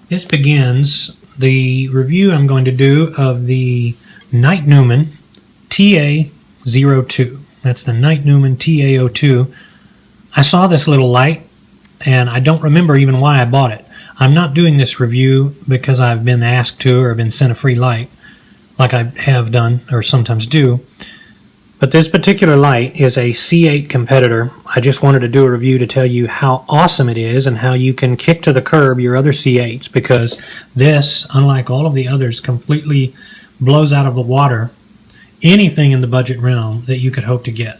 This begins the review I'm going to do of the Nitenumen TA02. That's the Nitenumen TA02. I saw this little light and I don't remember even why I bought it. I'm not doing this review because I've been asked to or been sent a free light like I have done or sometimes do. But this particular light is a C8 competitor. I just wanted to do a review to tell you how awesome it is and how you can kick to the curb your other C8s, because this, unlike all of the others, completely blows out of the water anything in the budget realm that you could hope to get.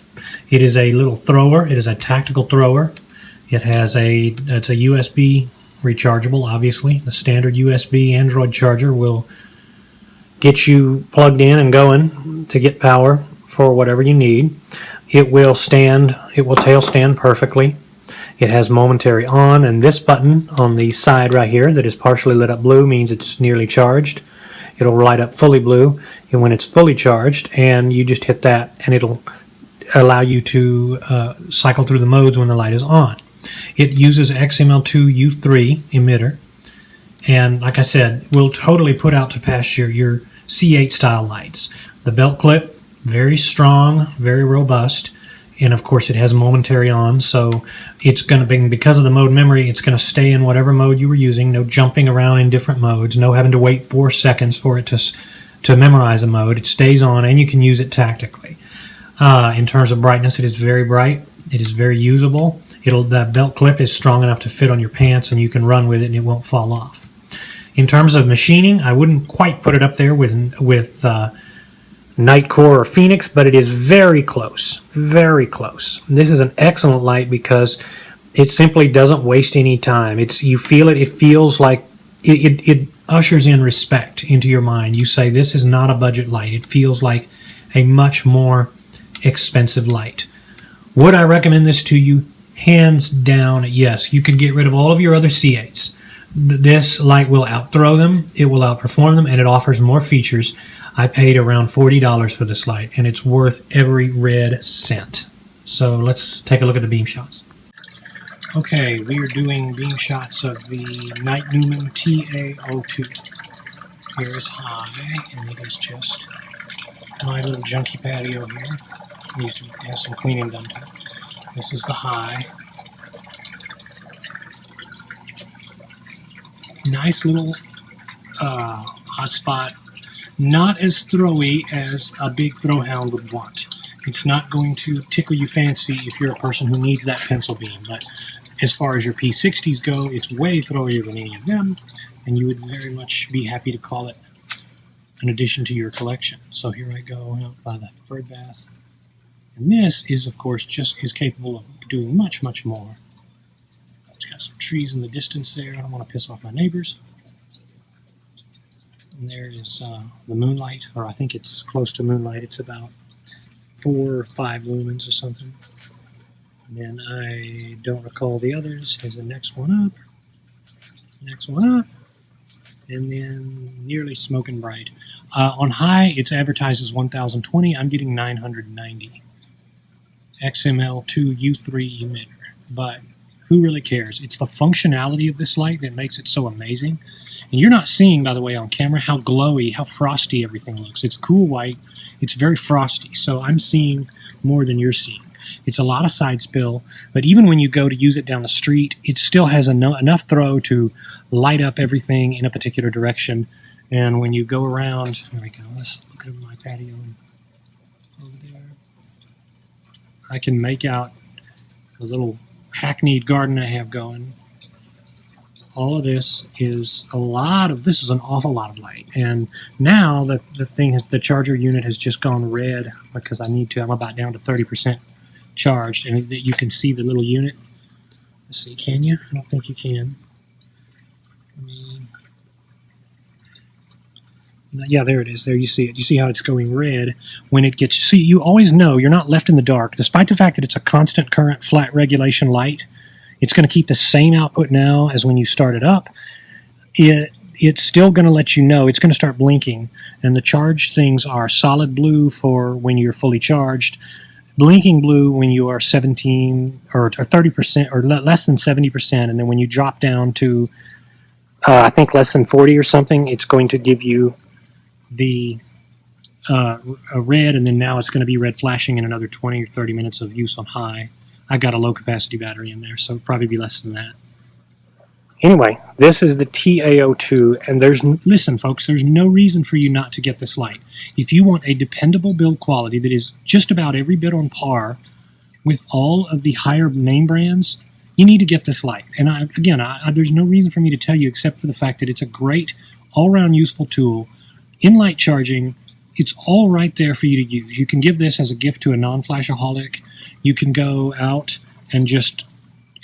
It is a little thrower. It is a tactical thrower. It has it's a USB rechargeable, obviously. The standard USB Android charger will get you plugged in and going to get power for whatever you need. It will tail stand perfectly. It has momentary on, and this button on the side right here that is partially lit up blue means it's nearly charged. It'll light up fully blue and when it's fully charged, and you just hit that and it'll allow you to cycle through the modes when the light is on. It uses XM-L2 U3 emitter, and like I said, will totally put out to pasture your C8 style lights. The belt clip, very strong, very robust, and of course it has momentary on, so it's going to be, because of the mode memory, it's going to stay in whatever mode you were using. No jumping around in different modes, no having to wait 4 seconds for it to memorize a mode. It stays on, and you can use it tactically. In terms of brightness, it is very bright. It is very usable. That belt clip is strong enough to fit on your pants, and you can run with it and it won't fall off. In terms of machining, I wouldn't quite put it up there with Nitecore or Phoenix, but it is very close, very close. This is an excellent light because it simply doesn't waste any time. You feel it. It feels like it ushers in respect into your mind. You say, this is not a budget light. It feels like a much more expensive light. Would I recommend this to you? Hands down, yes. You could get rid of all of your other C8s. This light will outthrow them, it will outperform them, and it offers more features. I paid around $40 for this light, and it's worth every red cent. So let's take a look at the beam shots. Okay, we are doing beam shots of the Nitenumen TA02. Here is high, and it is just my little junky patio here. Needs to have some cleaning done to it. This is the high. Nice little hot spot. Not as throwy as a big throw hound would want. It's not going to tickle you fancy if you're a person who needs that pencil beam, but as far as your P60s go, it's way throwier than any of them, and you would very much be happy to call it an addition to your collection. So here I go out by the bird bath, and this is, of course, just as capable of doing much, much more. It's got some trees in the distance there. I don't want to piss off my neighbors. And there is the moonlight, or I think it's close to moonlight. It's about 4 or 5 lumens or something. And then I don't recall the others. Here's the next one up. Next one up. And then nearly smoking bright. On high, it's advertised as 1020. I'm getting 990. XM-L2 U3 emitter. But who really cares? It's the functionality of this light that makes it so amazing. And you're not seeing, by the way, on camera how glowy, how frosty everything looks. It's cool white. It's very frosty. So I'm seeing more than you're seeing. It's a lot of side spill, but even when you go to use it down the street, it still has enough throw to light up everything in a particular direction. And when you go around, there we go, let's look at my patio over there. I can make out the little hackneyed garden I have going. All of this is this is an awful lot of light. And now the charger unit has just gone red because I'm about down to 30% charged, and you can see the little unit. Let's see, can you? I don't think you can. Yeah, there it is. There you see it. You see how it's going red when it gets. See, you always know you're not left in the dark, despite the fact that it's a constant current flat regulation light. It's going to keep the same output now as when you start it up. It's still going to let you know. It's going to start blinking, and the charge things are solid blue for when you're fully charged, blinking blue when you are 17 or 30% or less than 70%, and then when you drop down to I think less than 40 or something, it's going to give you the a red, and then now it's going to be red flashing in another 20 or 30 minutes of use on high. I got a low capacity battery in there, so it'll probably be less than that. Anyway, this is the TA02, and listen folks, there's no reason for you not to get this light. If you want a dependable build quality that is just about every bit on par with all of the higher name brands, you need to get this light. And there's no reason for me to tell you except for the fact that it's a great all-around useful tool. In light charging, it's all right there for you to use. You can give this as a gift to a non-flashaholic. You can go out and just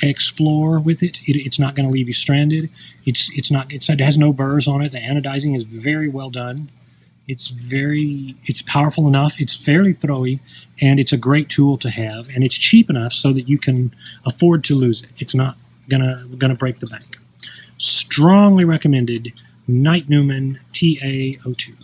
explore with it. It's not going to leave you stranded. It has no burrs on it. The anodizing is very well done. It's powerful enough. It's fairly throwy, and it's a great tool to have. And it's cheap enough so that you can afford to lose it. It's not gonna break the bank. Strongly recommended. Nitenumen TA02.